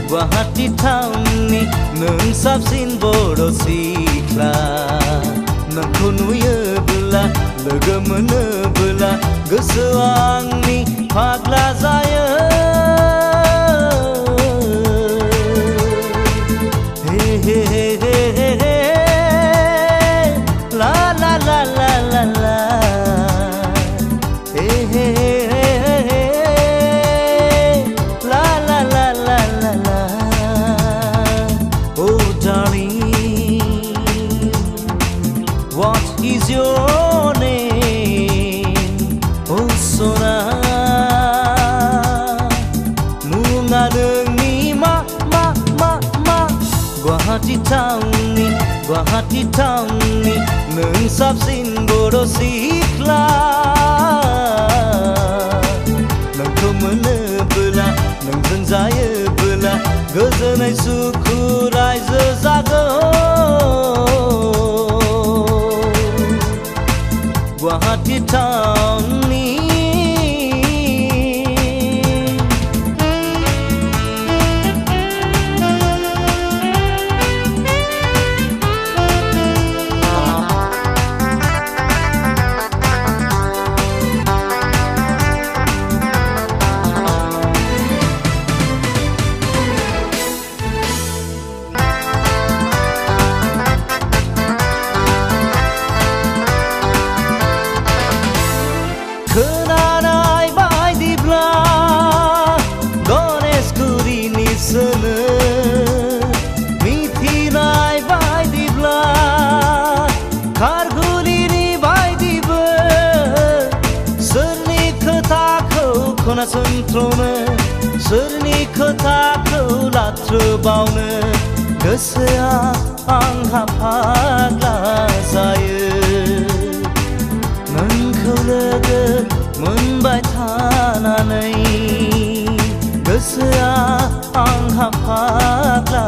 Guwahati taunni nों साबसिन बर' सिख्ला नोंखौ नुयोब्ला लोगो मोनोब्ला गोसोआ आंनि फाग्ला जायो हे हे हे हे हे हे ला ला ला ला ला ला हे हे हे हे हे ला ला ला ला ला ला Oh darling, what is your name? Oh Sona Munga nोंनि मा Guwahati taunni नों साबसिन बर' सिख्ला नोंखौ मोनोब्ला नोंजों जायोब्ला गोजोनै सुखु रायजो जागोन Guwahati taunni खोनानाय बायदिब्ला गणेशगुरिनि सोनो मिथिनाय बायदिब्ला खारगुरिनि बायदिबो सोरनि खोथाखौ खोनासंथ्र'नो सोरनि खोथाखौ लाथ्रोबावनो गोसोआ आंहा फाग्ला जायो नोंखौ लोगो मोनबाय थानानै गोसोआ आंहा फाग्ला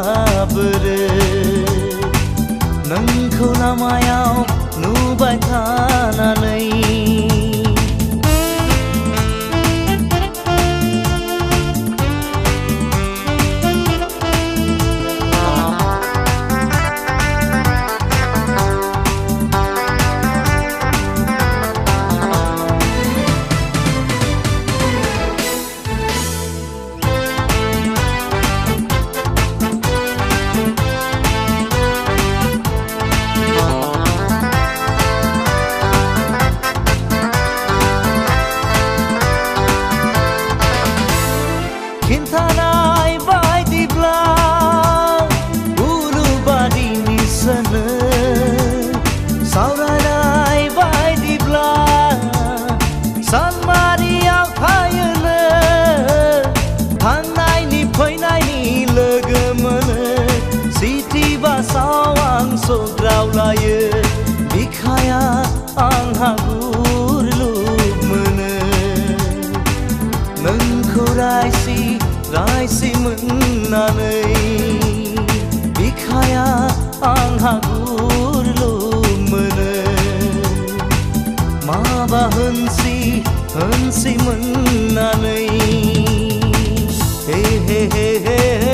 बोरो नोंखौ लामायाव नुबाय थानानै खिन्थानाय बायदिब्ला उलुबारिनि सोनो सावरायनाय बायदिब्ला सालबारियाव थायोनो थांनायनि फैनायनि लोगो मोनो सिटि बासआव आं सौग्रावलायो बिखाया आंहा गुरलुब मोनो नोंखौ रायसि मोननानै बिखाया आंहा गुरलुब मोनो माबा होनसि मोननानै हे हे हे हे